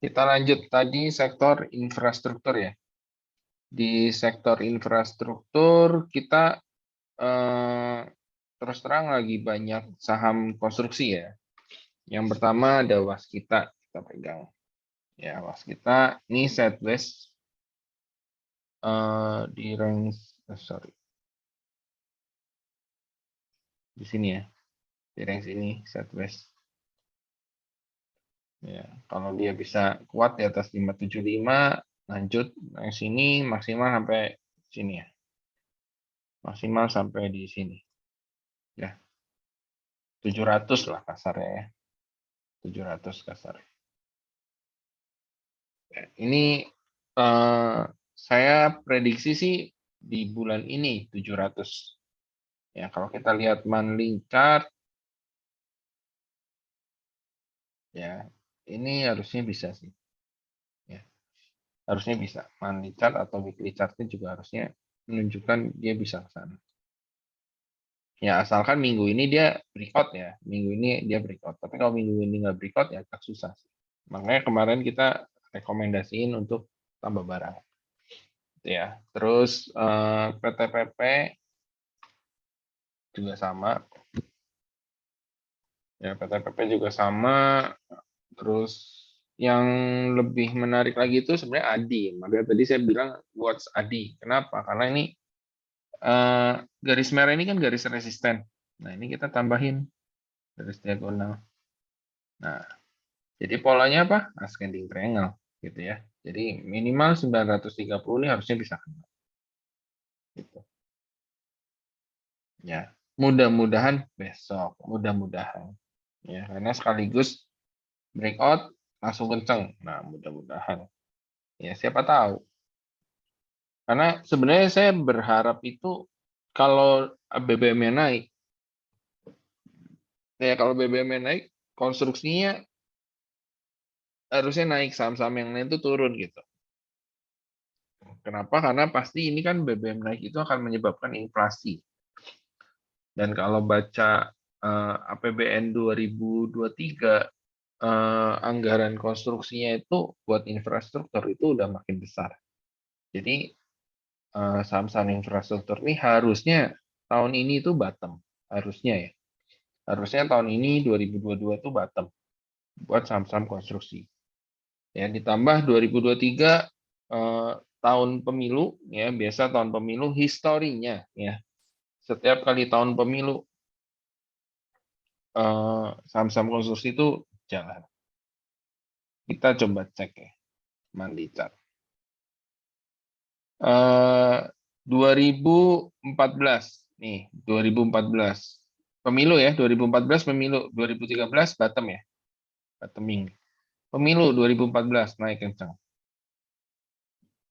Kita lanjut tadi sektor infrastruktur ya. Di sektor infrastruktur kita terus terang lagi banyak saham konstruksi ya. Yang pertama ada Waskita, kita pegang. Ya, Waskita ini sideways di range, sorry, di sini ya, di range ini sideways. Ya, kalau dia bisa kuat di atas 575, lanjut yang sini maksimal sampai sini ya. Maksimal sampai di sini. Ya, 700 lah kasarnya ya. 700 kasarnya. Ya, ini saya prediksi sih di bulan ini 700. Ya, kalau kita lihat monthly chart ya, ini harusnya bisa sih. Ya, harusnya bisa. Monthly chart atau weekly chartnya juga harusnya menunjukkan dia bisa ke sana. Ya, asalkan minggu ini dia breakout ya. Minggu ini dia breakout. Tapi kalau minggu ini nggak breakout ya agak susah sih. Makanya kemarin kita rekomendasiin untuk tambah barang. Ya, terus PTPP juga sama. Ya, PTPP juga sama. Terus yang lebih menarik lagi itu sebenarnya ADI. Makanya tadi saya bilang watch ADI. Kenapa? Karena ini garis merah ini kan garis resisten. Nah, ini kita tambahin garis diagonal. Nah, jadi polanya apa? Ascending triangle gitu ya. Jadi minimal 930 ini harusnya bisa kena. Gitu. Ya, mudah-mudahan besok, mudah-mudahan. Ya, karena sekaligus breakout langsung kenceng. Nah, mudah-mudahan. Ya, siapa tahu. Karena sebenarnya saya berharap itu kalau BBM-nya naik, ya kalau BBM-nya naik, konstruksinya harusnya naik, saham-saham yang lain itu turun gitu. Kenapa? Karena pasti ini kan BBM naik itu akan menyebabkan inflasi. Dan kalau baca APBN 2023, anggaran konstruksinya itu buat infrastruktur itu udah makin besar. Jadi saham-saham infrastruktur ini harusnya tahun ini itu bottom, harusnya ya. Harusnya tahun ini 2022 itu bottom buat saham-saham konstruksi. Ya, ditambah 2023 tahun pemilu ya, biasa tahun pemilu historinya ya. Setiap kali tahun pemilu saham-saham konstruksi itu jalan. Kita coba cek ya, monthly chart. 2014 nih, 2014 pemilu ya, 2014 pemilu, 2013 bottom ya, bottoming. Pemilu 2014 naik kencang.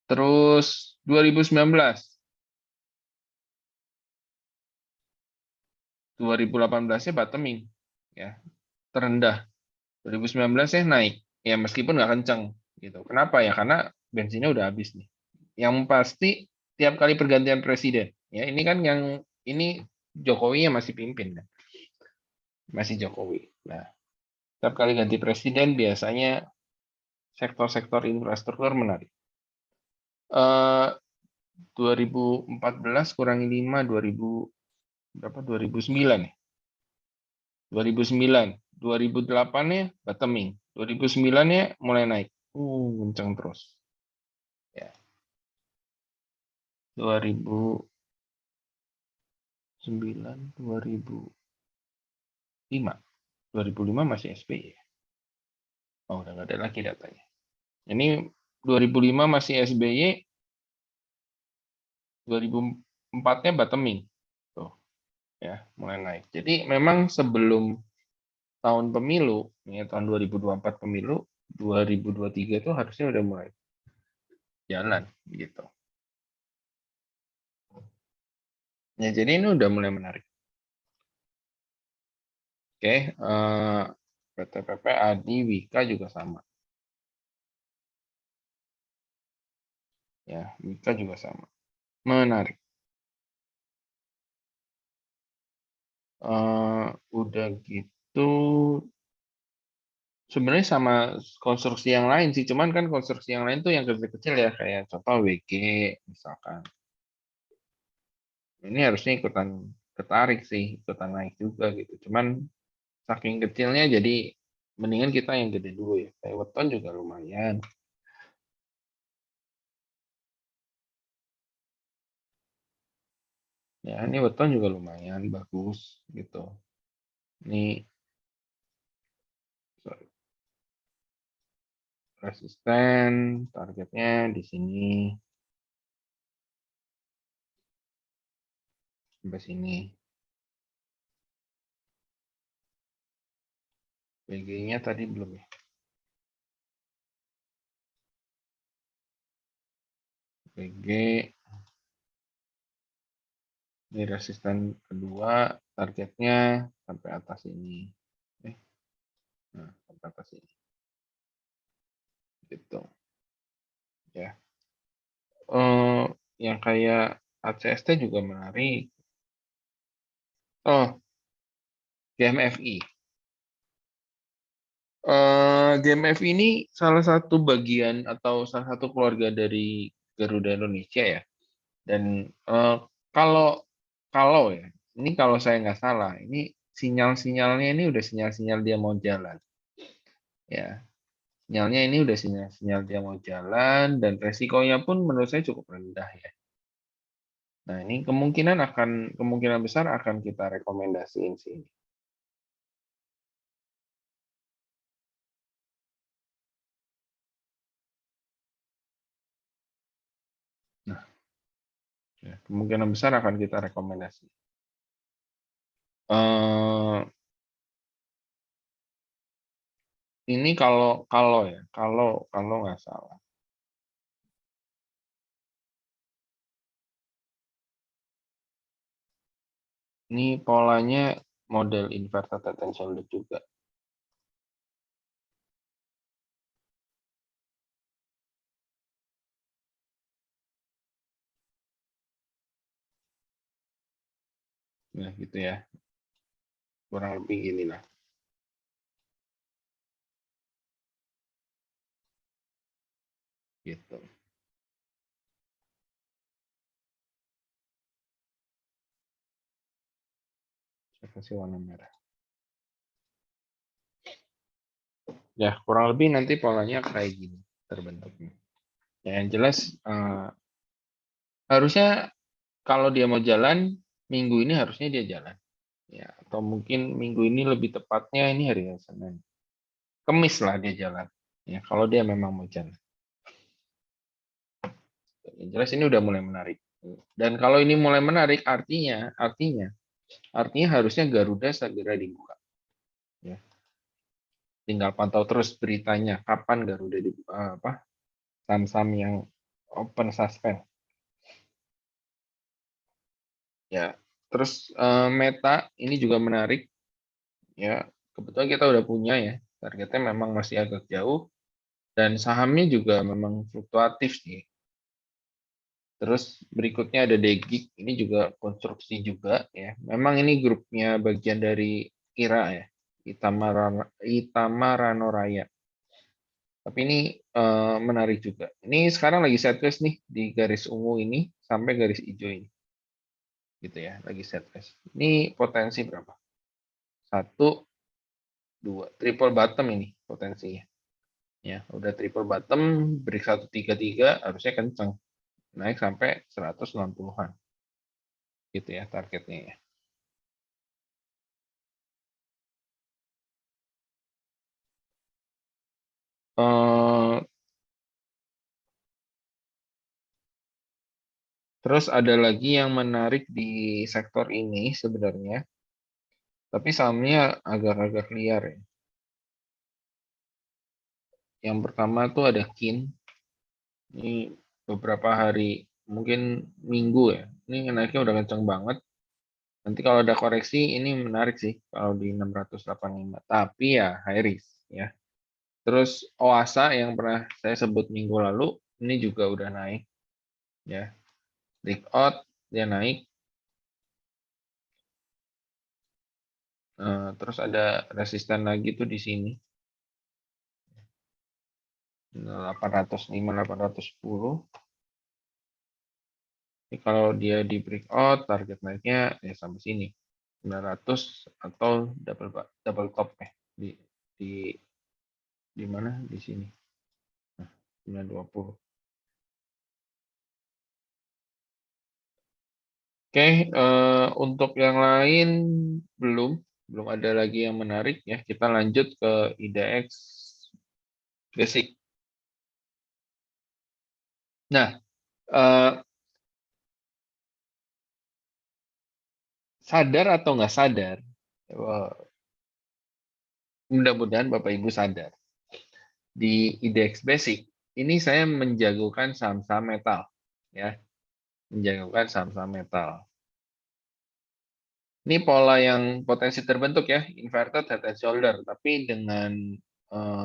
Terus 2019, 2018-nya bottoming ya, terendah. 2019 ya naik ya meskipun nggak kencang gitu. Kenapa ya? Karena bensinnya udah habis nih. Yang pasti tiap kali pergantian presiden ya, ini kan yang ini Jokowi yang masih pimpin kan. Masih Jokowi. Nah, setiap kali ganti presiden biasanya sektor-sektor infrastruktur menarik. 2014 kurangi 5, 2000 berapa? 2009 ya. 2009, 2008 ya bottoming. 2009 ya mulai naik. Kencang terus. Ya. 2009, 2005. 2005 masih SBY. Oh, udah nggak ada lagi datanya. Ini 2005 masih SBY, 2004-nya bottoming. Tuh, ya, mulai naik. Jadi memang sebelum tahun pemilu, ya, tahun 2024 pemilu, 2023 itu harusnya udah mulai jalan gitu. Ya, jadi ini udah mulai menarik. Oke, PTPP, ADI, Wika juga sama. Ya, Wika juga sama. Menarik. Udah gitu Sebenarnya sama konstruksi yang lain sih, cuman kan konstruksi yang lain tuh yang kecil-kecil ya, kayak contoh WG misalkan. Ini harusnya ikutan ketarik sih, ikutan naik juga gitu. Cuman saking kecilnya jadi mendingan kita yang gede dulu ya. Kayak weton juga lumayan. Ya, ini weton juga lumayan bagus gitu. Ini sorry, resisten, targetnya di sini sampai sini. PG-nya tadi belum ya. PG ini resisten kedua, targetnya sampai atas ini. Eh, nah, sampai atas ini. Gitu. Ya. Yang kayak ACST juga menarik. Oh, GMFI. GMFI ini salah satu bagian atau salah satu keluarga dari Garuda Indonesia ya. Dan kalau kalau ya, ini kalau saya nggak salah, ini sinyal-sinyalnya ini udah sinyal-sinyal dia mau jalan. Ya, sinyalnya ini udah sinyal-sinyal dia mau jalan dan resikonya pun menurut saya cukup rendah ya. Nah, ini kemungkinan besar akan kita rekomendasiin sih. Nah, ya, kemungkinan besar akan kita rekomendasi. Eh, ini kalau ya, kalau nggak salah. Ini polanya model inverted head and shoulder juga. Nah, gitu ya. Kurang lebih gini lah. Gitu. Saya kasih warna merah. Ya, kurang lebih nanti polanya kayak gini terbentuknya. Ya, yang jelas harusnya kalau dia mau jalan, minggu ini harusnya dia jalan. Ya, atau mungkin minggu ini lebih tepatnya ini hari Senin. Kemis lah dia jalan. Ya, kalau dia memang mau jalan. Yang jelas ini udah mulai menarik. Dan kalau ini mulai menarik, artinya harusnya Garuda segera dibuka. Ya, tinggal pantau terus beritanya kapan Garuda dibuka, apa saham-saham yang open suspend. Ya, terus Meta ini juga menarik. Ya, kebetulan kita udah punya ya. Targetnya memang masih agak jauh dan sahamnya juga memang fluktuatif sih. Terus berikutnya ada Degik, ini juga konstruksi juga ya. Memang ini grupnya bagian dari IRA ya, Itamara Raya. Tapi ini menarik juga. Ini sekarang lagi sideways nih di garis ungu ini sampai garis hijau ini. Gitu ya, lagi sideways. Ini potensi berapa? Satu, dua, triple bottom ini potensinya. Ya, udah triple bottom, break 133 harusnya kenceng. Naik sampai 160-an. Gitu ya targetnya ya. Eh, Terus ada lagi yang menarik di sektor ini sebenarnya, tapi sahamnya agak-agak liar ya. Yang pertama tuh ada KIN, ini beberapa hari, mungkin minggu ya. Ini naiknya udah kenceng banget. Nanti kalau ada koreksi, ini menarik sih kalau di 685. Tapi ya high risk ya. Terus OASA yang pernah saya sebut minggu lalu, ini juga udah naik ya. Breakout, dia naik. Terus ada resisten lagi tuh di sini. 805, 810. Ini kalau dia di breakout, target naiknya ya sampai sini. 900 atau double top di di di mana? Di sini. Nah, 920. Oke, untuk yang lain belum ada lagi yang menarik ya. Kita lanjut ke IDX basic. Nah, eh, sadar atau nggak sadar, mudah-mudahan Bapak Ibu sadar, di IDX basic ini saya menjagokan saham-saham metal, ya, menjagokan saham-saham metal. Ini pola yang potensi terbentuk ya, inverted head and shoulder, tapi dengan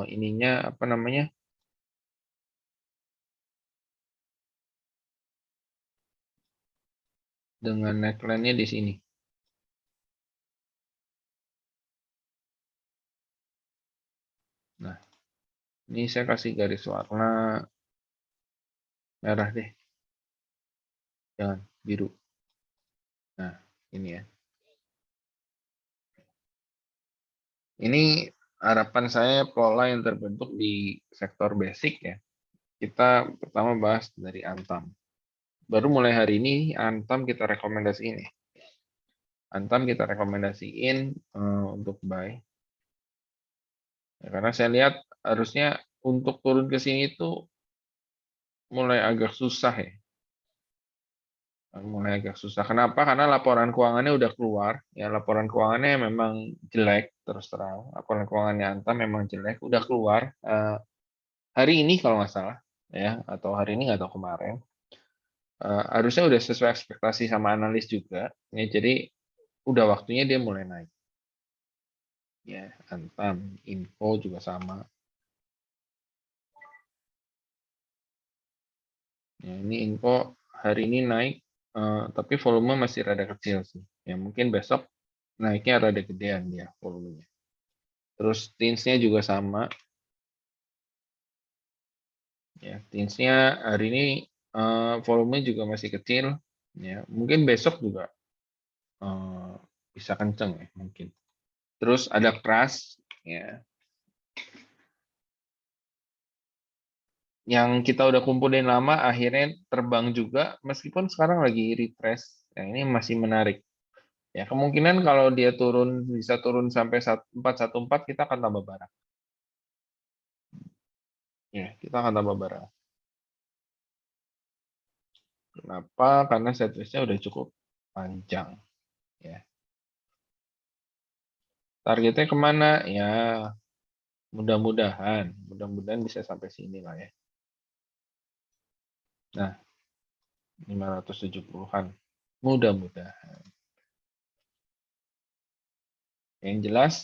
ininya apa namanya? Dengan neckline-nya di sini. Nah, ini saya kasih garis warna merah deh. Jangan biru. Nah, ini ya. Ini harapan saya pola yang terbentuk di sektor basic ya. Kita pertama bahas dari Antam. Baru mulai hari ini Antam kita rekomendasiin ya. Antam kita rekomendasiin untuk buy. Ya, karena saya lihat harusnya untuk turun ke sini itu mulai agak susah ya. Mulai agak susah. Kenapa? Karena laporan keuangannya udah keluar. Ya, laporan keuangannya memang jelek terus terang. Laporan keuangannya Antam memang jelek, udah keluar hari ini kalau nggak salah, ya, atau hari ini atau kemarin. Harusnya udah sesuai ekspektasi sama analis juga. Ya, jadi udah waktunya dia mulai naik. Ya, Antam, Info juga sama. Ya, ini Info hari ini naik, tapi volume masih rada kecil sih. Ya, mungkin besok naiknya rada gedean dia volumenya. Terus Teens-nya juga sama. Ya, Teens-nya hari ini volume juga masih kecil. Ya, mungkin besok juga bisa kenceng ya mungkin. Terus ada Kras, ya, yang kita udah kumpulin lama akhirnya terbang juga meskipun sekarang lagi retrace. Yang ini masih menarik. Ya, kemungkinan kalau dia turun bisa turun sampai 414 kita akan tambah barang. Ya, kita akan tambah barang. Kenapa? Karena setlistnya udah cukup panjang. Ya. Targetnya kemana? Ya, mudah-mudahan bisa sampai sini lah ya. Nah, 570-an. Mudah-mudahan. Yang jelas,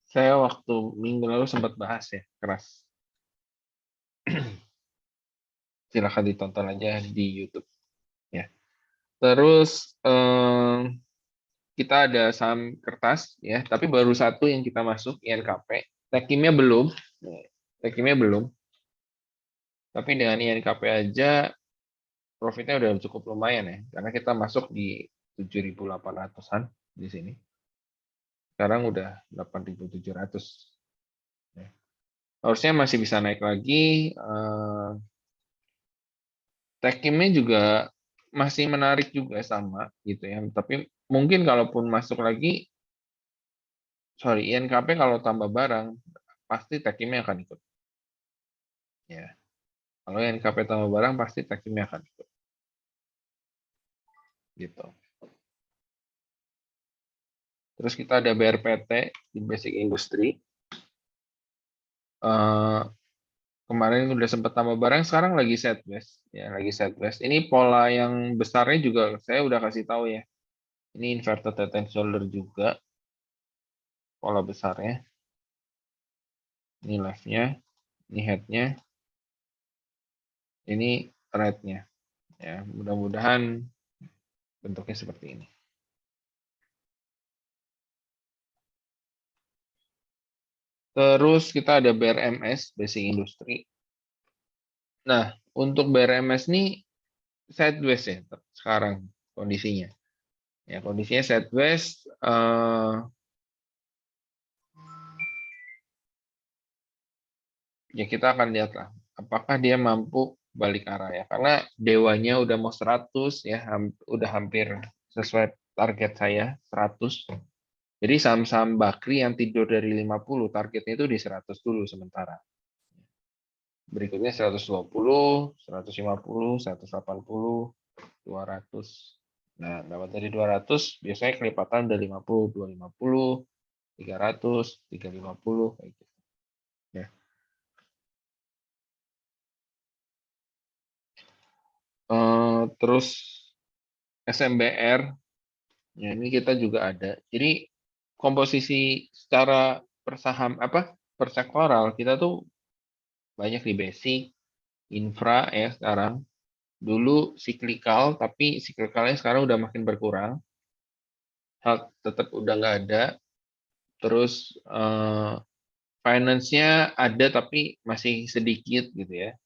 saya waktu minggu lalu sempat bahas ya, keras. Silahkan ditonton aja di YouTube. Ya. Terus kita ada saham kertas ya, tapi baru satu yang kita masuk INKP. Tekimnya belum, tekimnya belum. Tapi dengan INKP aja profitnya udah cukup lumayan ya, karena kita masuk di 7.800-an di sini. Sekarang udah 8.700. Ya. Harusnya masih bisa naik lagi. Tekimnya juga masih menarik juga sama gitu ya. Tapi mungkin kalaupun masuk lagi, sorry, INKP kalau tambah barang pasti Tekimnya akan ikut. Ya, kalau INKP tambah barang pasti Tekimnya akan ikut. Gitu. Terus kita ada BRPT di Basic Industry. Kemarin udah sempat tambah barang, sekarang lagi sideways. Ya, lagi sideways. Ini pola yang besarnya juga saya udah kasih tahu ya. Ini inverted head and shoulder juga. Pola besarnya. Ini left-nya, ini head-nya, ini right-nya. Ya, mudah-mudahan bentuknya seperti ini. Terus kita ada BRMS, Basic Industry. Nah, untuk BRMS ini sideways ya sekarang kondisinya. Ya, kondisinya sideways. Ya kita akan lihat lah apakah dia mampu balik arah ya. Karena dewanya udah mau 100 ya, udah hampir sesuai target saya 100. Jadi saham-saham Bakri yang tidur dari 50 targetnya itu di 100 dulu sementara. Berikutnya 120, 150, 180, 200. Nah, dapat dari 200 biasanya kelipatan udah 50, 250, 300, 350 kayak gitu. Ya. Terus SMBR, ya ini kita juga ada. Jadi komposisi secara persaham apa persektoral kita tuh banyak di basic, infra ya sekarang. Dulu siklikal, tapi siklikalnya sekarang udah makin berkurang. Health tetap udah nggak ada. Terus finance-nya ada tapi masih sedikit gitu ya.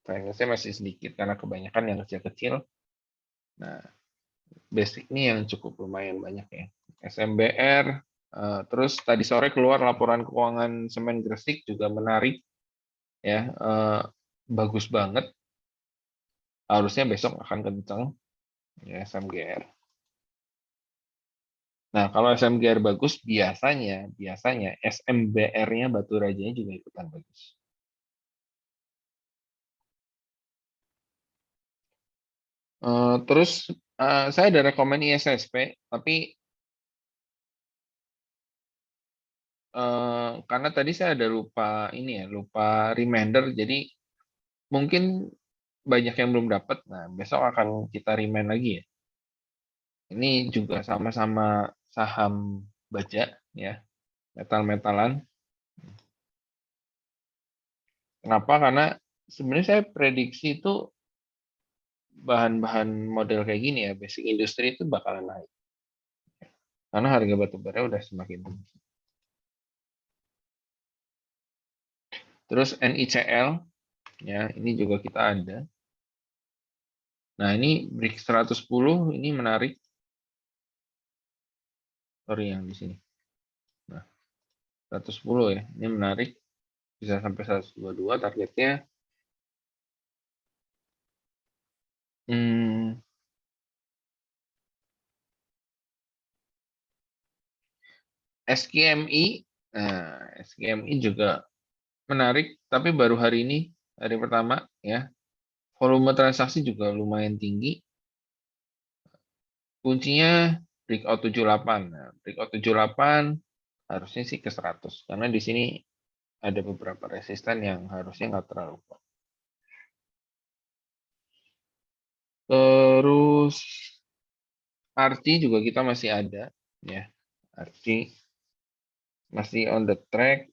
Finance-nya masih sedikit karena kebanyakan yang kecil-kecil. Nah, basic ini yang cukup lumayan banyak ya. SMBR, terus tadi sore keluar laporan keuangan Semen Gresik juga menarik ya, bagus banget. Harusnya besok akan kencang ya SMGR. Nah, kalau SMGR bagus, biasanya SMBR-nya Batu Rajanya juga ikutan bagus. Terus saya ada rekomen ISSP, tapi karena tadi saya ada lupa ini ya, lupa reminder, jadi mungkin banyak yang belum dapat. Nah, besok akan kita remind lagi ya. Ini juga sama-sama saham baja ya, metal-metalan. Kenapa? Karena sebenarnya saya prediksi itu bahan-bahan model kayak gini ya, basic industry itu bakalan naik. Karena harga batu bara udah semakin tinggi. Terus NICL, ya ini juga kita ada. Nah ini BRIX 110 ini menarik. Sorry yang di sini. Nah 110 ya, ini menarik. Bisa sampai 122 targetnya. SKMI, nah SKMI juga menarik, tapi baru hari ini, hari pertama ya. Volume transaksi juga lumayan tinggi. Kuncinya breakout 78. Nah, breakout 78 harusnya sih ke 100 karena di sini ada beberapa resisten yang harusnya nggak terlalu kuat. Terus Archie juga kita masih ada ya. Archie masih on the track.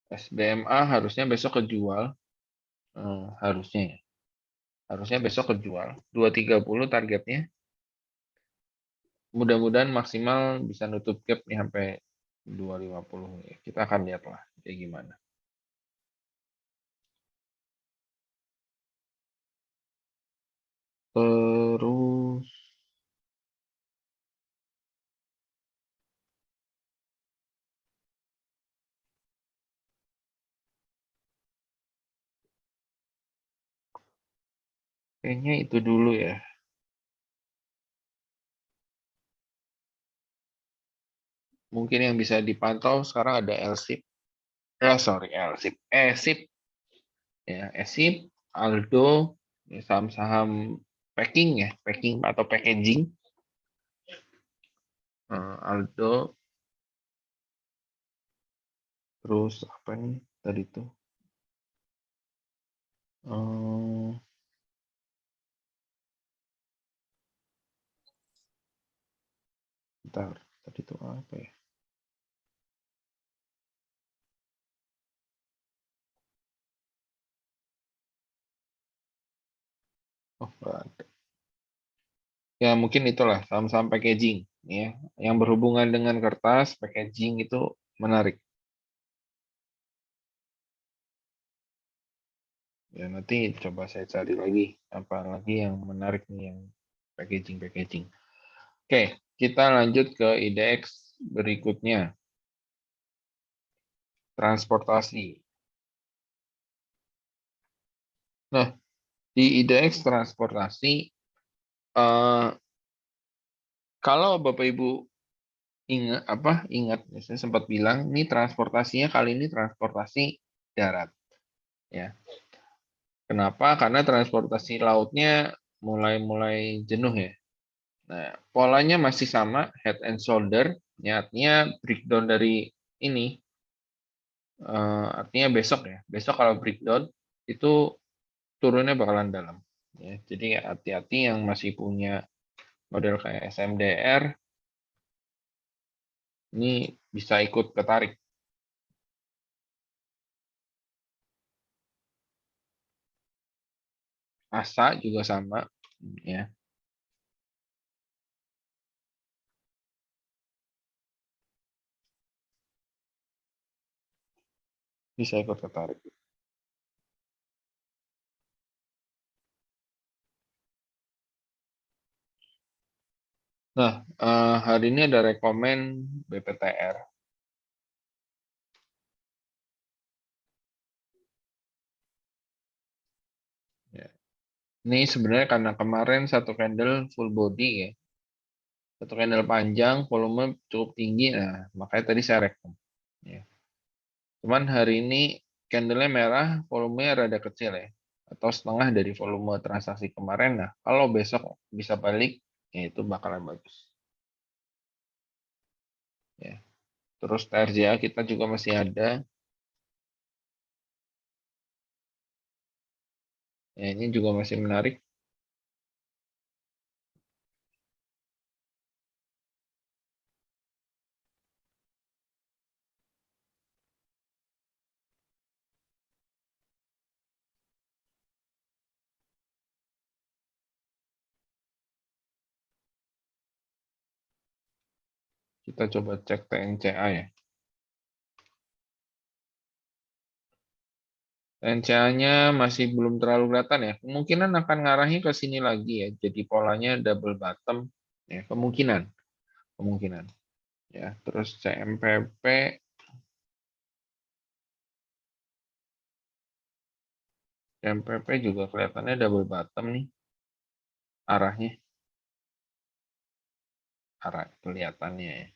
SBMA harusnya besok kejual. Harusnya ya. Harusnya besok kejual. 230 targetnya. Mudah-mudahan maksimal bisa nutup gap nih sampai 250. Kita akan lihat lah kayak gimana. Terus kayaknya itu dulu ya. Mungkin yang bisa dipantau sekarang ada LSIP. Sorry, LSIP. ESIP. Ya, ESIP, Aldo, ya, saham-saham packing ya, packing atau packaging. Aldo, terus apa nih tadi tuh? Eh, Bentar, tadi tuh apa ya? Oh, nggak ada. Ya mungkin itulah saham-saham packaging ya, yang berhubungan dengan kertas, packaging itu menarik. Ya, nanti coba saya cari lagi apa lagi yang menarik nih yang packaging. Oke, kita lanjut ke IDX berikutnya, transportasi. Nah, di IDX transportasi, eh, kalau Bapak Ibu ingat, saya sempat bilang, ini transportasinya kali ini transportasi darat, ya. Kenapa? Karena transportasi lautnya mulai jenuh ya. Nah, polanya masih sama, head and shoulder, ya, artinya breakdown dari ini, artinya besok ya. Besok kalau breakdown itu turunnya bakalan dalam. Ya, jadi hati-hati yang masih punya model kayak SMDR, ini bisa ikut ketarik. ASA juga sama, ya, bisa ikut ketarik. Nah, hari ini ada rekomen BPTR. Ya. Ini sebenarnya karena kemarin satu candle full body ya, satu candle panjang, volume cukup tinggi, nah makanya tadi saya rekom. Ya. Cuman hari ini candlenya merah, volumenya rada kecil ya, atau setengah dari volume transaksi kemarin. Nah, kalau besok bisa balik, ya itu bakalan bagus. Ya. Terus TRJA kita juga masih ada. Ya, ini juga masih menarik. Kita coba cek TNCA ya. TNCA-nya masih belum terlalu kelihatan ya. Kemungkinan akan ngarahi ke sini lagi ya. Jadi polanya double bottom. Ya, kemungkinan. Ya, terus CMPP juga kelihatannya double bottom nih arahnya, arah kelihatannya ya.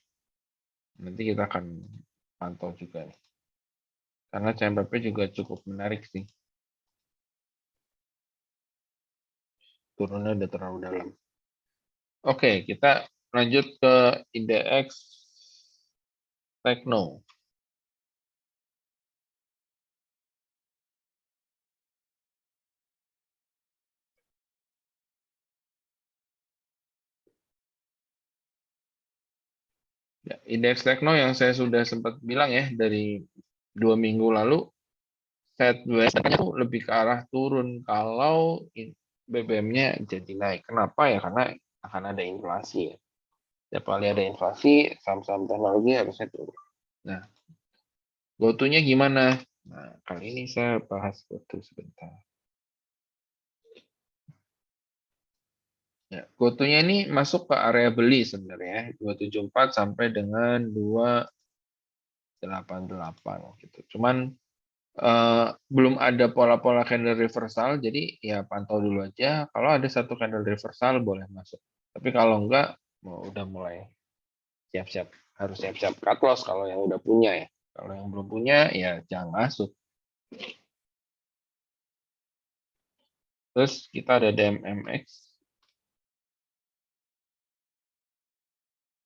Nanti kita akan pantau juga nih. Karena CMPP juga cukup menarik sih. Turunnya udah terlalu dalam. Oke, kita lanjut ke indeks Tekno. Ya, indeks Tekno yang saya sudah sempat bilang ya dari 2 minggu lalu, sideways itu lebih ke arah turun kalau BBM-nya jadi naik. Kenapa ya? Karena akan ada inflasi ya. Setiap kali ada inflasi, saham-saham teknologi harusnya turun. Nah, GoTo-nya gimana? Nah, kali ini saya bahas GoTo sebentar. Ya, GoTo-nya ini masuk ke area beli sebenarnya, 274 sampai dengan 288 gitu. Cuman belum ada pola-pola candle reversal, jadi ya pantau dulu aja. Kalau ada satu candle reversal boleh masuk. Tapi kalau enggak, udah mulai siap-siap, harus siap-siap cut loss kalau yang udah punya ya. Kalau yang belum punya ya jangan masuk. Terus kita ada DMMX.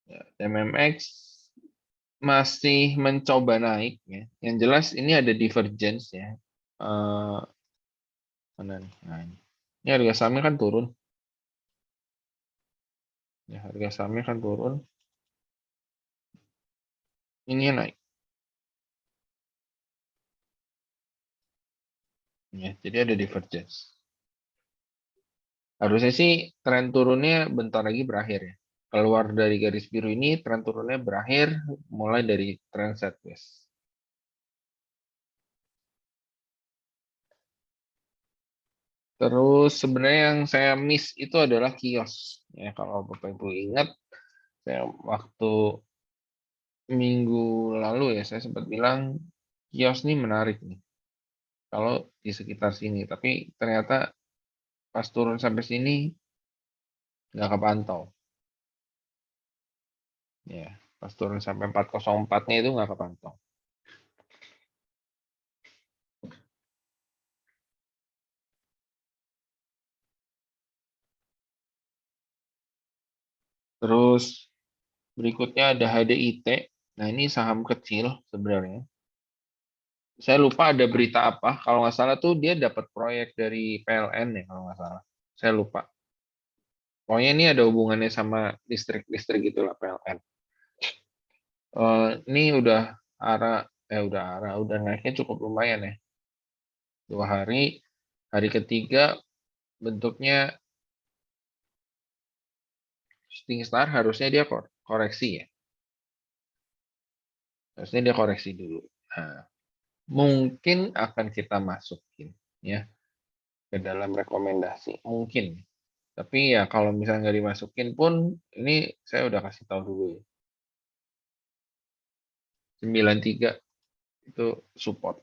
Ya, DMMX masih mencoba naik ya. Yang jelas ini ada divergence ya. Eh, mana nih? Nah, ini harga sahamnya kan turun. Ya, harga sahamnya kan turun. Ini naik. Ya, jadi ada divergence. Harusnya sih tren turunnya bentar lagi berakhir ya. keluar dari garis biru ini, tren turunnya berakhir mulai dari tren sideways. Terus sebenarnya yang saya miss itu adalah kios. Ya, kalau Bapak Ibu ingat, saya waktu minggu lalu ya saya sempat bilang kios ini menarik nih. Kalau di sekitar sini, tapi ternyata pas turun sampai sini nggak kepantau. Ya, pas turun sampai 404-nya itu nggak kepantau. Terus berikutnya ada HDIT. Nah, ini saham kecil sebenarnya. Saya lupa ada berita apa. Kalau nggak salah tuh dia dapat proyek dari PLN ya kalau nggak salah. Saya lupa. Pokoknya ini ada hubungannya sama listrik-listrik gitulah PLN. Ini udah naiknya cukup lumayan ya. 2 hari, hari ketiga bentuknya shooting star harusnya dia koreksi ya. Harusnya dia koreksi dulu. Nah, mungkin akan kita masukin ya ke dalam rekomendasi. Mungkin. Tapi ya kalau misalnya nggak dimasukin pun, ini saya udah kasih tahu dulu ya. 93 itu support.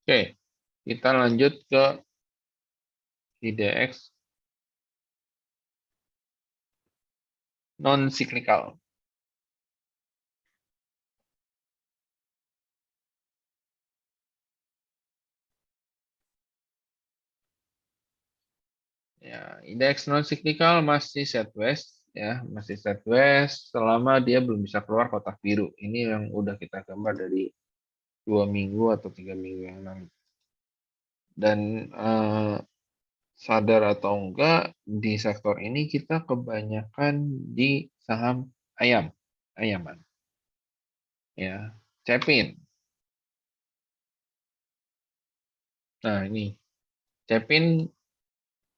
Oke, kita lanjut ke IDX non cyclical. Ya, indeks non cyclical masih sideways ya, masih sideways selama dia belum bisa keluar kotak biru. Ini yang udah kita gambar dari 2 minggu atau 3 minggu yang lalu. Dan sadar atau enggak di sektor ini kita kebanyakan di saham ayaman ya, Cepin. Nah, ini Cepin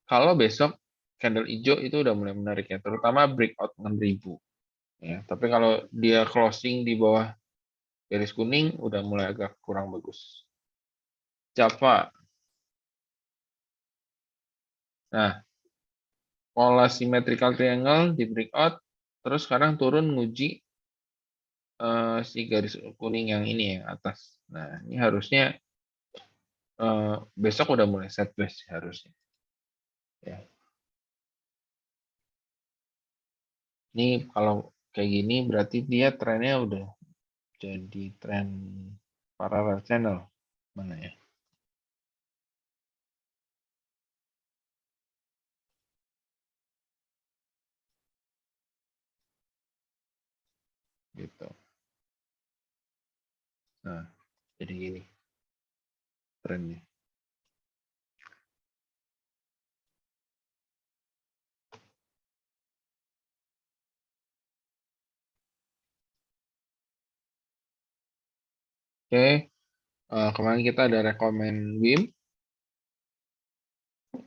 kalau besok candle hijau itu udah mulai menarik ya, terutama breakout 6.000 ya. Tapi kalau dia closing di bawah garis kuning udah mulai agak kurang bagus. Java. Nah, pola symmetrical triangle di breakout, terus sekarang turun nguji si garis kuning yang ini yang atas. Nah, ini harusnya besok udah mulai sideways harusnya. Ya. Ini kalau kayak gini berarti dia trennya udah jadi tren parallel channel. Mana ya? Gitu. Nah, jadi gini trennya. Oke, kemarin kita ada rekomen WIM.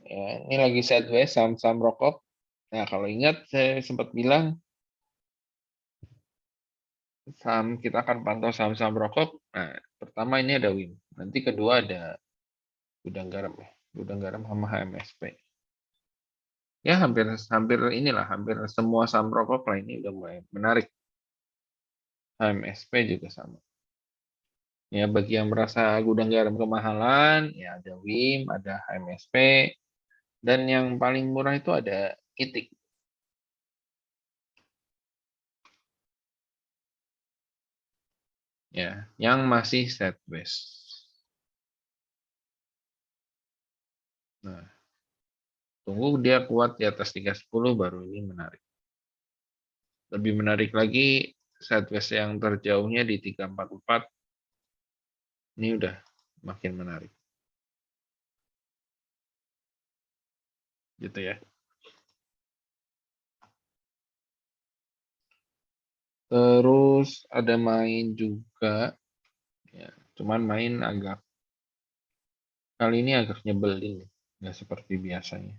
Ya, ini lagi sideways saham-saham rokok. Nah, kalau ingat saya sempat bilang saham kita akan pantau saham-saham rokok. Nah, pertama ini ada WIM. Nanti kedua ada gudang garam ya. Gudang garam sama HMSP. Ya hampir hampir inilah hampir semua saham rokok lah ini udah mulai menarik. HMSP juga sama. Ya bagi yang merasa gudang garam kemahalan, ya ada WIM, ada HMSP, dan yang paling murah itu ada Kitik. Ya, yang masih sideways. Nah, tunggu dia kuat di atas 310 baru ini menarik. Lebih menarik lagi sideways yang terjauhnya di 344. Ini udah makin menarik. Gitu ya. Terus ada main juga Ya, cuman main agak kali ini agak nyebelin, nggak seperti biasanya.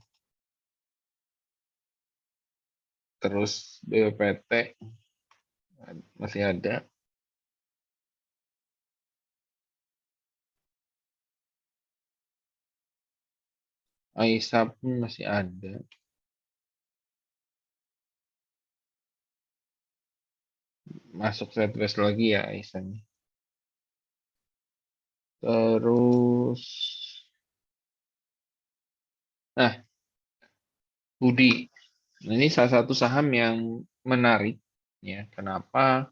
Terus BPT masih ada, Aisyah pun masih ada. Masuk sideways lagi ya Aisyahnya. Terus, nah Budi, nah, ini salah satu saham yang menarik ya. Kenapa?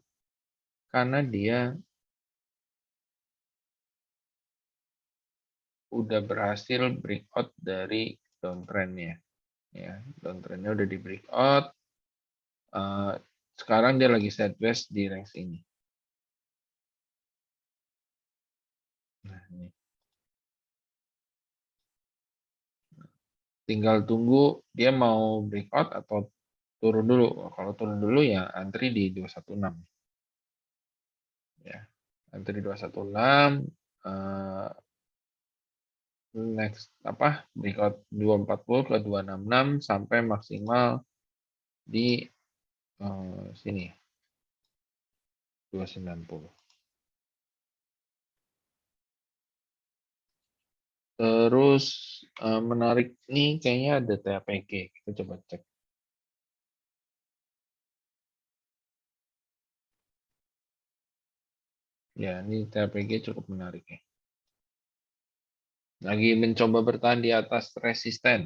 Karena dia udah berhasil breakout dari downtrendnya. Ya, downtrendnya udah di breakout. Eh, sekarang dia lagi sideways di range ini. Nah, ini. Tinggal tunggu dia mau breakout atau turun dulu. Kalau turun dulu ya antri di 216. Ya, antri 216. eh, Next apa breakout 240 ke 266 sampai maksimal di sini 290. Terus menarik nih kayaknya ada TAPG. Kita coba cek. Ya, ini TAPG cukup menarik ya. Lagi mencoba bertahan di atas resisten.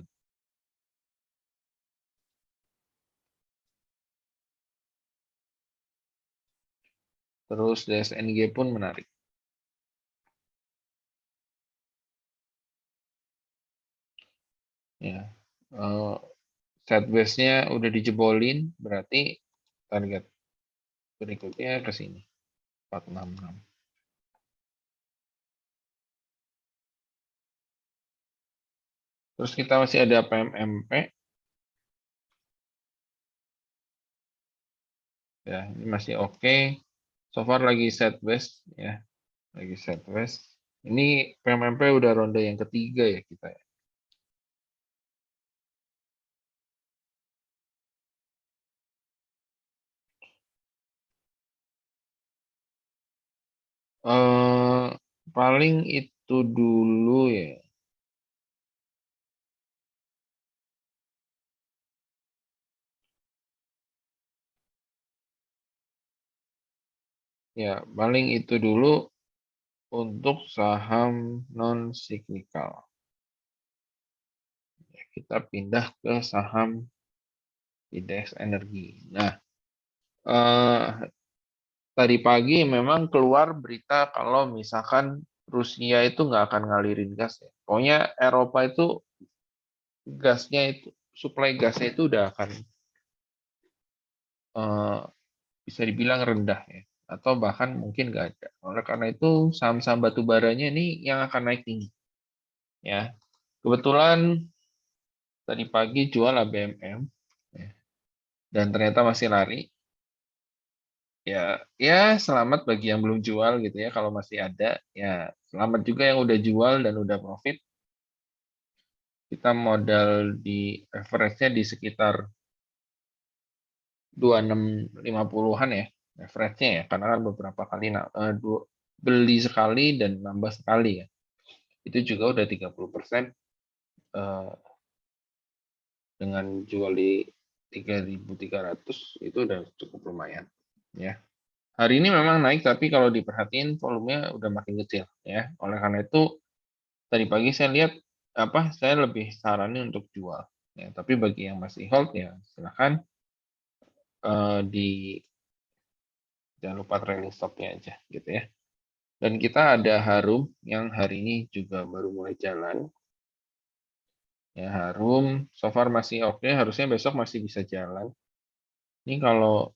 Terus DSNG pun menarik. Ya, eh, sideways-nya udah dijebolin, berarti target berikutnya ke sini 466. Terus kita masih ada PMMP. Ya, ini masih oke. So far lagi sideways ya, lagi sideways. Ini PMMP udah ronde yang ketiga ya kita ya. Eh paling itu dulu ya. Ya, paling itu dulu untuk saham non siklikal. Kita pindah ke saham indeks energi. Nah, eh, tadi pagi memang keluar berita kalau misalkan Rusia itu nggak akan ngalirin gas ya. Pokoknya Eropa itu gasnya itu, suplai gasnya itu udah akan eh, bisa dibilang rendah ya. Atau bahkan mungkin nggak ada. Oleh karena itu saham-saham batu baranya ini yang akan naik tinggi. Ya, kebetulan tadi pagi jual ABMM ya, dan ternyata masih lari. Ya, ya selamat bagi yang belum jual gitu ya. Kalau masih ada, ya selamat juga yang udah jual dan udah profit. Kita modal di average-nya di sekitar 2650-an ya. Average-nya ya, karena kan beberapa kali beli sekali dan nambah sekali ya. Itu juga udah 30% eh, dengan jual di 3.300 itu udah cukup lumayan ya. Hari ini memang naik tapi kalau diperhatiin volumenya udah makin kecil ya. Oleh karena itu tadi pagi saya lihat apa saya lebih saranin untuk jual ya. Tapi bagi yang masih hold ya silahkan di jangan lupa trailing stopnya aja gitu ya. Dan kita ada Harum yang hari ini juga baru mulai jalan. Ya Harum so far masih oke, harusnya besok masih bisa jalan. Ini kalau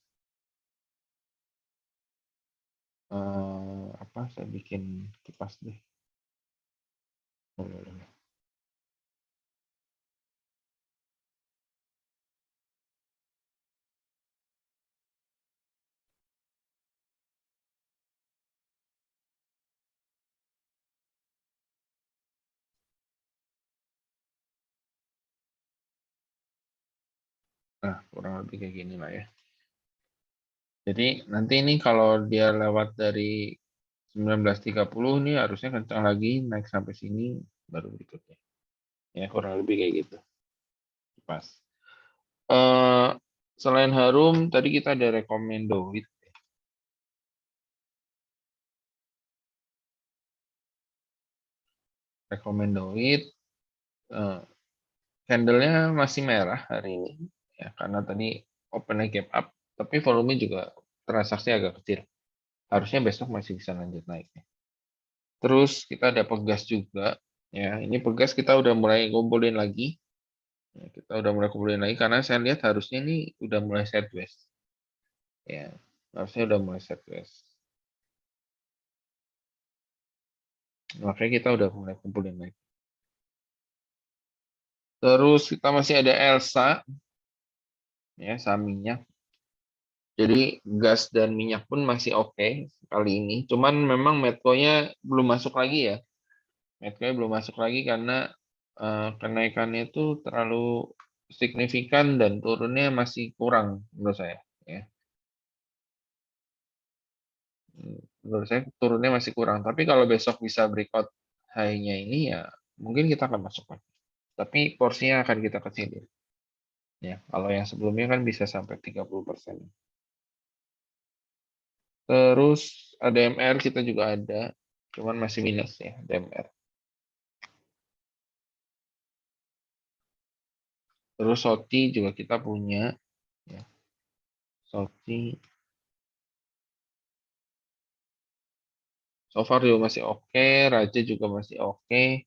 apa saya bikin kipas deh. Nah, kurang lebih kayak gini lah ya. Jadi nanti ini kalau dia lewat dari 19.30 nih harusnya kencang lagi naik sampai sini baru berikutnya. Ya kurang lebih kayak gitu. Pas. Eh selain Harum tadi kita ada Recommendo. Recommended eh, candlenya masih merah hari ini ya karena tadi opennya gap up tapi volume juga transaksi agak kecil. Harusnya besok masih bisa lanjut naik. Terus kita ada Pegas juga ya. Ini Pegas kita udah mulai kumpulin lagi. Ya, kita udah mulai kumpulin lagi karena saya lihat harusnya ini udah mulai sideways. Ya, harusnya udah mulai sideways. Makanya kita udah mulai kumpulin lagi. Terus kita masih ada Elsa ya saham minyak. Jadi gas dan minyak pun masih oke kali ini. Cuman memang Medco-nya belum masuk lagi ya. Medco-nya belum masuk lagi karena kenaikannya itu terlalu signifikan dan turunnya masih kurang menurut saya. Ya. Menurut saya turunnya masih kurang. Tapi kalau besok bisa breakout high-nya ini ya mungkin kita akan masuk lagi. Tapi porsinya akan kita kecilin. Ya, kalau yang sebelumnya kan bisa sampai 30%. Terus ADMR kita juga ada, cuman masih minus ya ADMR. Terus Soti juga kita punya, ya. Soti, so far juga masih oke, Raja juga masih oke.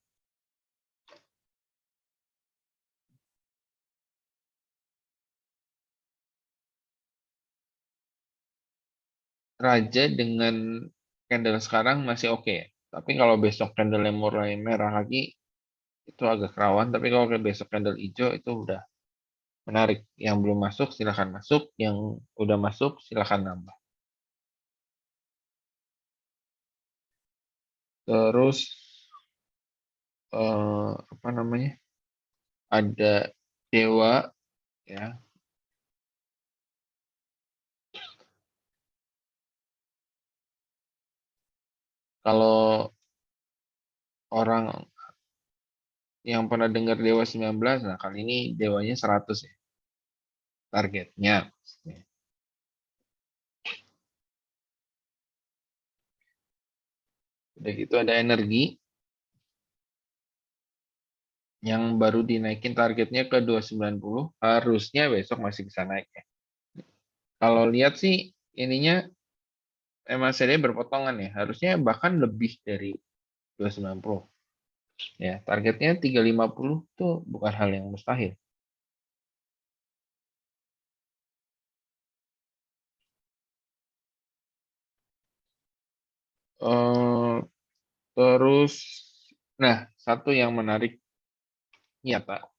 Raja dengan candle sekarang masih oke ya. Tapi kalau besok candle yang mulai merah lagi, itu agak rawan. Tapi kalau besok candle hijau itu udah menarik. Yang belum masuk silahkan masuk, yang udah masuk silahkan nambah. Terus apa namanya? Ada Dewa ya. Kalau orang yang pernah dengar Dewa 19, nah kali ini Dewanya 100 ya targetnya. Udah gitu ada energi yang baru dinaikin targetnya ke 290, harusnya besok masih bisa naik ya. Kalau lihat sih ininya MACD berpotongan ya, harusnya bahkan lebih dari 290. Ya, targetnya 350 tuh bukan hal yang mustahil. Eh, terus, nah satu yang menarik nyata.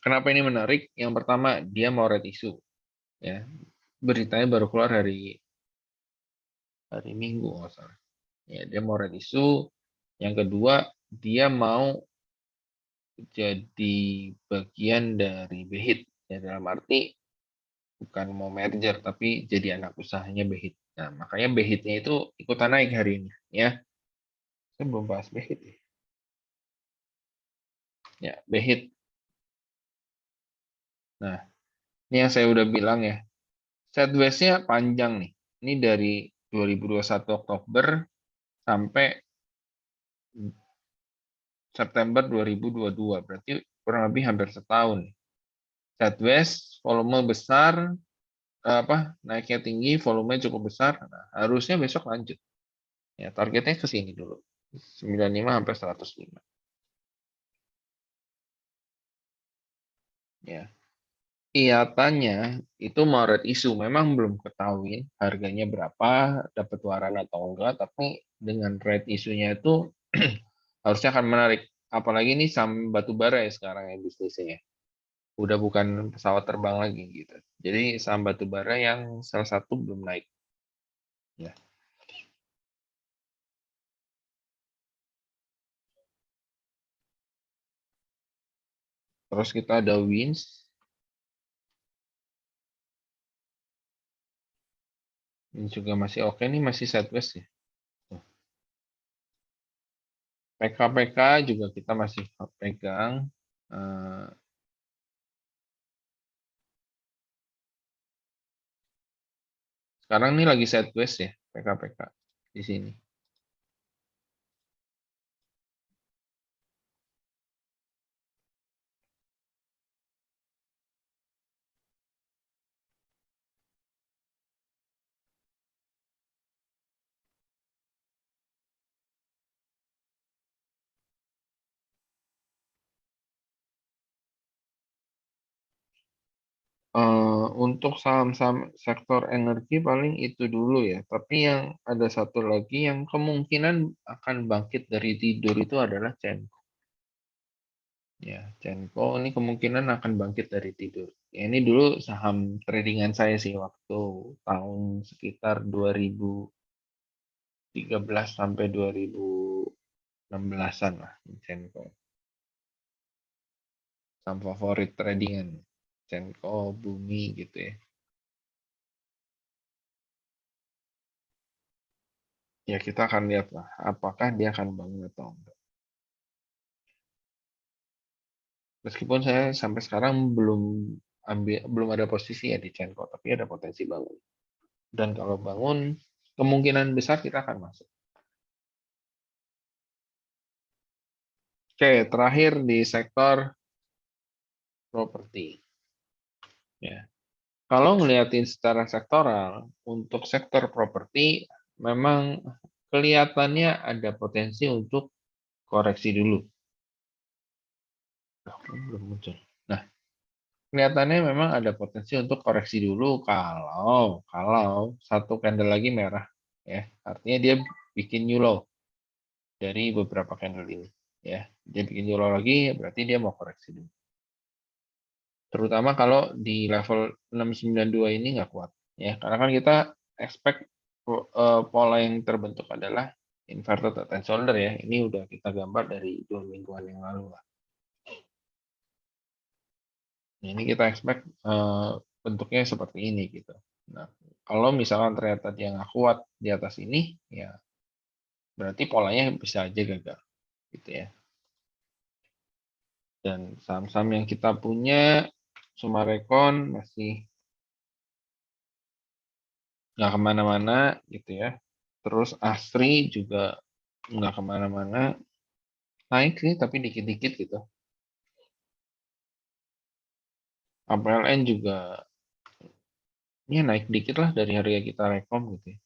Kenapa ini menarik? Yang pertama dia mau red issue. Ya, beritanya baru keluar hari Minggu nggak salah. Ya, dia mau red issue. Yang kedua, dia mau jadi bagian dari Behit. Ya, dalam arti bukan mau merger, tapi jadi anak usahanya Behit. Nah, makanya Behitnya itu ikutan naik hari ini. Ya, saya belum bahas Behit ya. Ya, Behit. Nah, ini yang saya udah bilang ya. Sideways-nya panjang nih. Ini dari 2021 Oktober sampai September 2022. Berarti kurang lebih hampir setahun. Sideways, volume besar, naiknya tinggi, volume cukup besar. Nah, harusnya besok lanjut. Ya, targetnya ke sini dulu. 95 sampai 105. Ya. Kelihatannya itu Maret isu memang belum ketahuin harganya berapa, dapat waran atau enggak, tapi dengan rate isunya itu harusnya akan menarik. Apalagi ini saham batu bara ya sekarang ya bisnisnya. Udah bukan pesawat terbang lagi gitu. Jadi saham batu bara yang salah satu belum naik. Ya. Terus kita ada Wins. Ini juga masih oke nih, masih sideways ya. Tuh. PK juga kita masih pegang. Eh, Sekarang ini lagi sideways ya, PK di sini. Untuk saham-saham sektor energi paling itu dulu ya. Tapi yang ada satu lagi yang kemungkinan akan bangkit dari tidur itu adalah Cenko. Ya, Cenko ini kemungkinan akan bangkit dari tidur. Ya, ini dulu saham tradingan saya sih waktu tahun sekitar 2013 sampai 2016-an lah, Cenko. Saham favorit tradingan. Cenko, Bumi gitu ya. Ya kita akan lihat lah apakah dia akan bangun atau enggak. Meskipun saya sampai sekarang belum ada posisi ya di Cenko, tapi ada potensi bangun. Dan kalau bangun, kemungkinan besar kita akan masuk. Oke, terakhir di sektor properti. Ya. Kalau ngeliatin secara sektoral, untuk sektor properti memang kelihatannya ada potensi untuk koreksi dulu. Belum muncul. Nah, kelihatannya memang ada potensi untuk koreksi dulu kalau satu candle lagi merah ya. Artinya dia bikin new low dari beberapa candle ini ya. Dia bikin new low lagi berarti dia mau koreksi dulu. Terutama kalau di level 692 ini nggak kuat ya. Karena kan kita expect pola yang terbentuk adalah inverted head and shoulder ya. Ini udah kita gambar dari 2 mingguan yang lalu lah. Nah, ini kita expect bentuknya seperti ini gitu. Nah, kalau misalkan ternyata dia nggak kuat di atas ini, ya berarti polanya bisa aja gagal gitu ya. Dan saham-saham yang kita punya, Sumarekon masih nggak kemana-mana gitu ya. Terus Asri juga nggak kemana-mana, naik sih tapi dikit-dikit gitu. APLN juga ya naik dikit lah dari harga kita rekom gitu ya.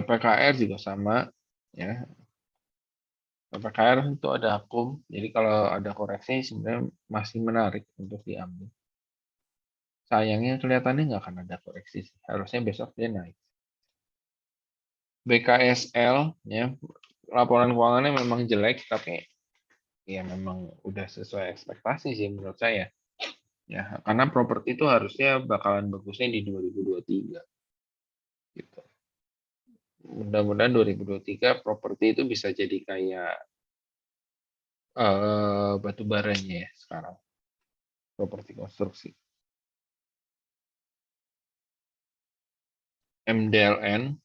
LPKR juga sama ya. LPKR itu ada akum, jadi kalau ada koreksi sebenarnya masih menarik untuk diambil. Sayangnya kelihatannya nggak akan ada koreksi sih. Harusnya besok dia naik. BKSL ya laporan keuangannya memang jelek tapi ya memang udah sesuai ekspektasi sih menurut saya. Ya, karena properti itu harusnya bakalan bagusnya di 2023 gitu. Mudah-mudahan 2023 properti itu bisa jadi kayak batu baranya ya sekarang, properti konstruksi. MDLN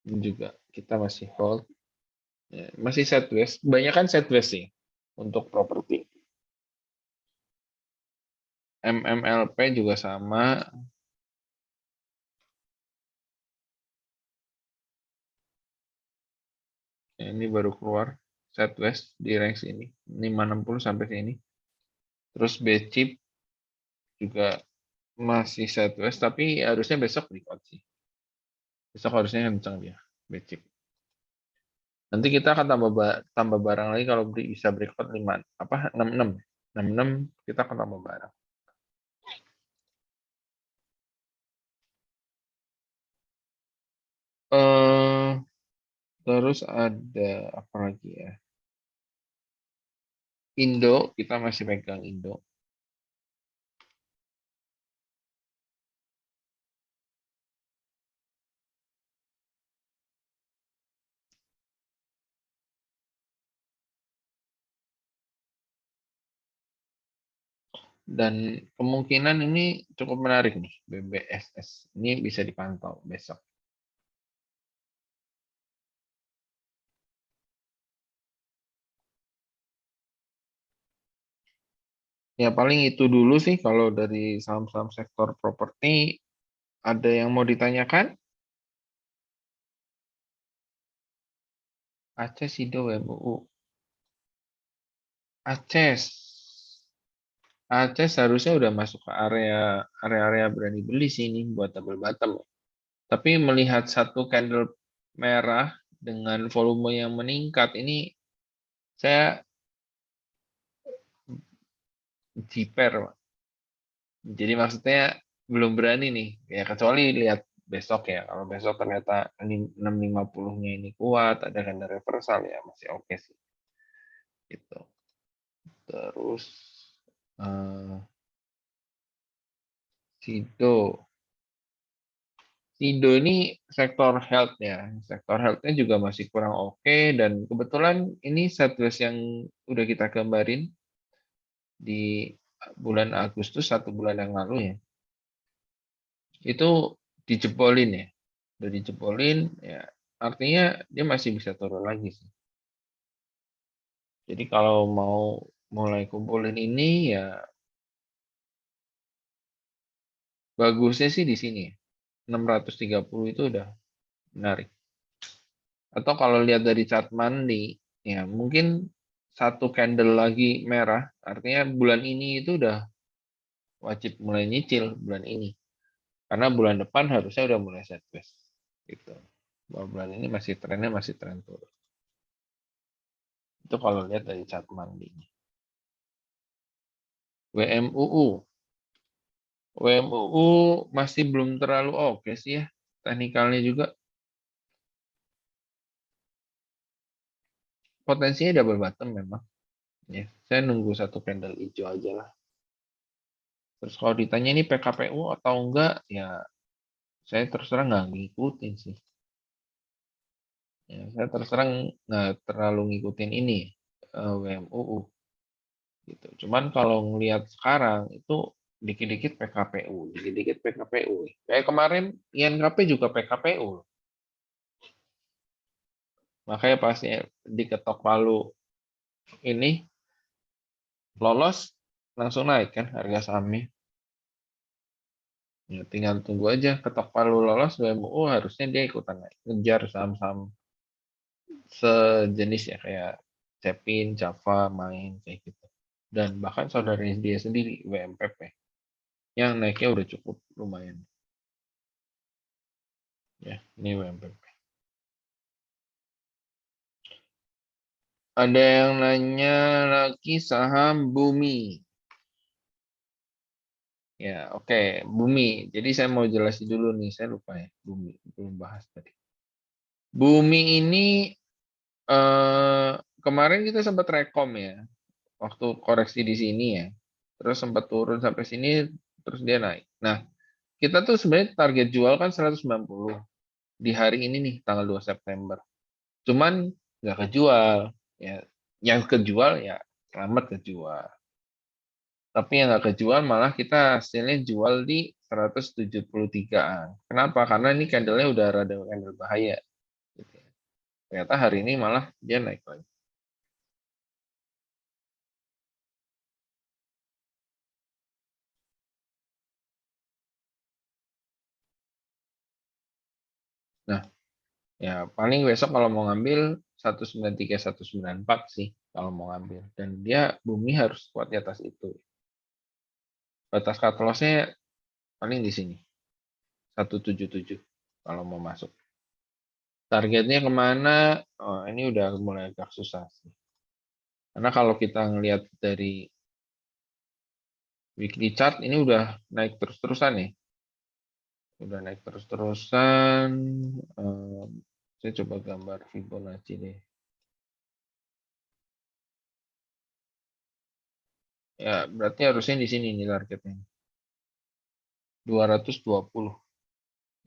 juga kita masih hold. Ya, masih sideways, banyak kan sideways sih untuk properti. MMLP juga sama. Ya, ini baru keluar sideways di range ini 560 sampai sini. Terus BCIP juga masih sideways tapi harusnya besok breakout sih. Besok harusnya kencang dia BCIP. Nanti kita akan tambah barang lagi kalau bisa breakout 5 apa 66. 66 kita akan tambah barang. Eh Terus ada apa lagi ya? Indo, kita masih pegang Indo. Dan kemungkinan ini cukup menarik nih, BBSS. Ini bisa dipantau besok. Ya paling itu dulu sih kalau dari saham-saham sektor properti. Ada yang mau ditanyakan? Aceh Sido MUU. Aceh. Aceh seharusnya udah masuk ke area berani beli sih ini buat double bottom. Tapi melihat satu candle merah dengan volume yang meningkat ini saya jiper, Pak. Jadi maksudnya belum berani nih. Ya kecuali lihat besok ya. Kalau besok ternyata 650-nya ini kuat, ada candle reversal ya masih oke sih. Gitu. Terus eh, Sido. Sido ini sektor health ya. Sektor health-nya juga masih kurang oke dan kebetulan ini sideways yang udah kita gambarin di bulan Agustus 1 bulan yang lalu ya. Itu dijebolin ya. Udah dijebolin ya artinya dia masih bisa turun lagi sih. Jadi kalau mau mulai kumpulin ini ya bagusnya sih di sini ya. 630 itu udah menarik. Atau kalau lihat dari chart monthly, ya mungkin satu candle lagi merah, artinya bulan ini itu udah wajib mulai nyicil bulan ini. Karena bulan depan harusnya udah mulai sideways. Gitu. Bahwa bulan ini masih trennya masih tren turun. Itu kalau lihat dari chart monthly. WMUU. WMUU masih belum terlalu oke sih ya. Teknikalnya juga potensinya double bottom memang. Ya, saya nunggu satu candle hijau aja lah. Terus kalau ditanya ini PKPU atau enggak, ya saya terus terang nggak ngikutin sih. Ya, saya terus terang nggak terlalu ngikutin ini WMUU gitu. Cuman kalau ngelihat sekarang itu dikit-dikit PKPU, dikit-dikit PKPU. Kayak kemarin INKP juga PKPU. Makanya pasti diketok palu ini lolos langsung naik kan harga sahamnya. Ya, tinggal tunggu aja ketok palu lolos WMUU harusnya dia ikutan naik. Ngejar saham-saham sejenis ya kayak Cepin, Java, Main kayak gitu. Dan bahkan saudara dia sendiri WMPP yang naiknya udah cukup lumayan ya. Ini WMPP. Ada yang nanya lagi saham Bumi. Ya, oke, Bumi. Jadi saya mau jelasin dulu nih, saya lupa ya, Bumi belum bahas tadi. Bumi ini eh, kemarin kita sempat rekom ya, waktu koreksi di sini ya. Terus sempat turun sampai sini, terus dia naik. Nah, kita tuh sebenarnya target jual kan 190 di hari ini nih, tanggal 2 September. Cuman nggak kejual. Ya, yang kejual ya selamat kejual. Tapi yang nggak kejual malah kita hasilnya jual di 173-an. Kenapa? Karena ini candlenya udah rada candle bahaya. Gitu ya. Ternyata hari ini malah dia naik lagi. Nah, ya paling besok kalau mau ngambil 193, 194 sih kalau mau ngambil. Dan dia bumi harus kuat di atas itu. Batas cut loss-nya paling di sini. 177 kalau mau masuk. Targetnya kemana? Oh, ini udah mulai agak susah sih. Karena kalau kita ngelihat dari weekly chart ini udah naik terus-terusan nih. Udah naik terus-terusan. Em, saya coba gambar Fibonacci deh. Ya, berarti harusnya di sini nih targetnya. 220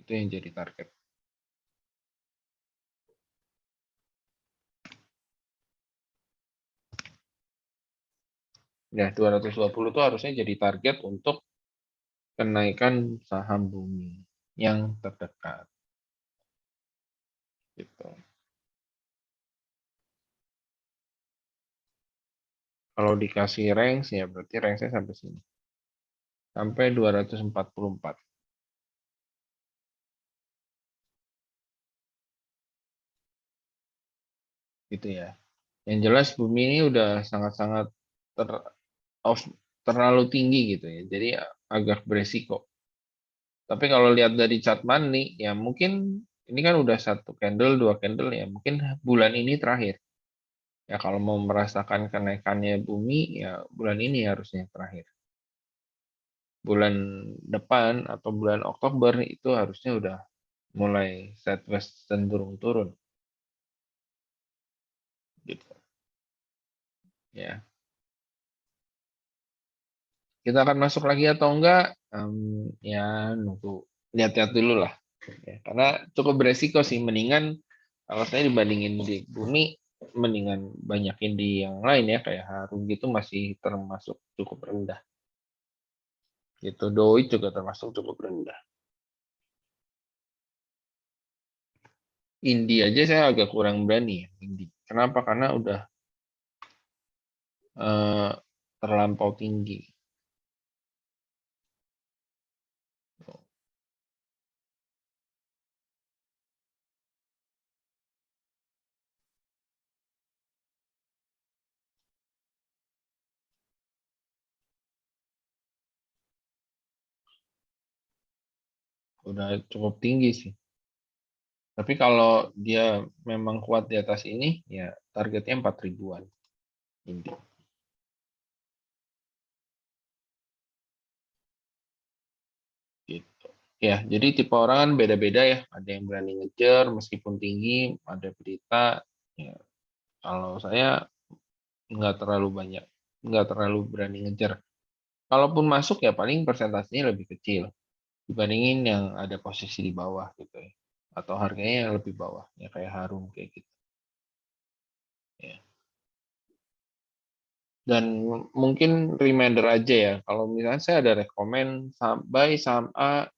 itu yang jadi target. Ya, 220 itu harusnya jadi target untuk kenaikan saham Bumi yang terdekat. Gitu. Kalau dikasih range, ya berarti range-nya sampai sini. Sampai 244. Gitu ya. Yang jelas Bumi ini udah sangat-sangat ter, terlalu tinggi gitu ya. Jadi agak beresiko. Tapi kalau lihat dari chart money, ya mungkin ini kan udah satu candle, dua candle ya. Mungkin bulan ini terakhir. Ya kalau mau merasakan kenaikannya Bumi, ya bulan ini harusnya terakhir. Bulan depan atau bulan Oktober itu harusnya udah mulai sideways cenderung turun. Gitu. Ya, kita akan masuk lagi atau enggak? Ya nunggu lihat-lihat dulu lah. Ya, karena cukup beresiko sih. Mendingan kalau saya dibandingin di Bumi, mendingan banyakin di yang lain ya kayak Harum gitu masih termasuk cukup rendah. Gitu, Doit juga termasuk cukup rendah. Indi aja saya agak kurang berani ya, Indi. Kenapa? Karena udah eh, terlampau tinggi. Udah cukup tinggi sih. Tapi kalau dia memang kuat di atas ini, ya targetnya 4 ribuan. Indi. Gitu. Ya, jadi tipe orang kan beda-beda ya. Ada yang berani ngejar meskipun tinggi, ada berita. Ya, kalau saya nggak terlalu banyak, nggak terlalu berani ngejar. Kalaupun masuk ya paling persentasenya lebih kecil dibandingin yang ada posisi di bawah gitu ya. Atau harganya yang lebih bawah, ya kayak Harum kayak gitu. Ya. Dan mungkin reminder aja ya, kalau misalnya saya ada rekomend buy saham A,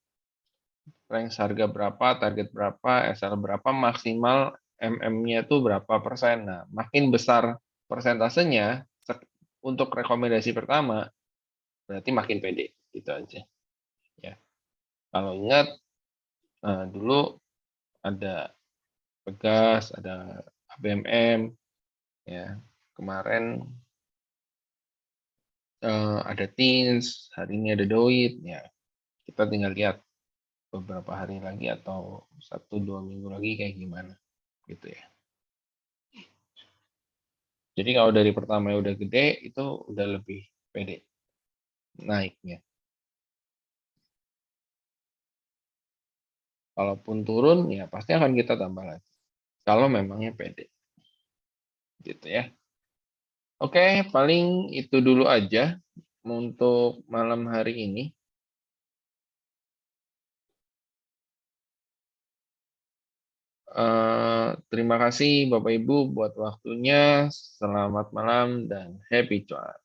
range harga berapa, target berapa, SL berapa, maksimal MM-nya itu berapa persen. Nah, makin besar persentasenya untuk rekomendasi pertama, berarti makin pede. Gitu aja. Ya. Kalau ingat, dulu ada Pegas, ada ABMM, ya. Kemarin ada Teens, hari ini ada Doit, ya. Kita tinggal lihat beberapa hari lagi atau 1-2 minggu lagi kayak gimana, gitu ya. Jadi kalau dari pertama udah gede, itu udah lebih pede naiknya. Kalaupun turun, ya pasti akan kita tambah lagi. Kalau memangnya pede, gitu ya. Oke, paling itu dulu aja untuk malam hari ini. Terima kasih Bapak Ibu buat waktunya. Selamat malam dan happy cuan.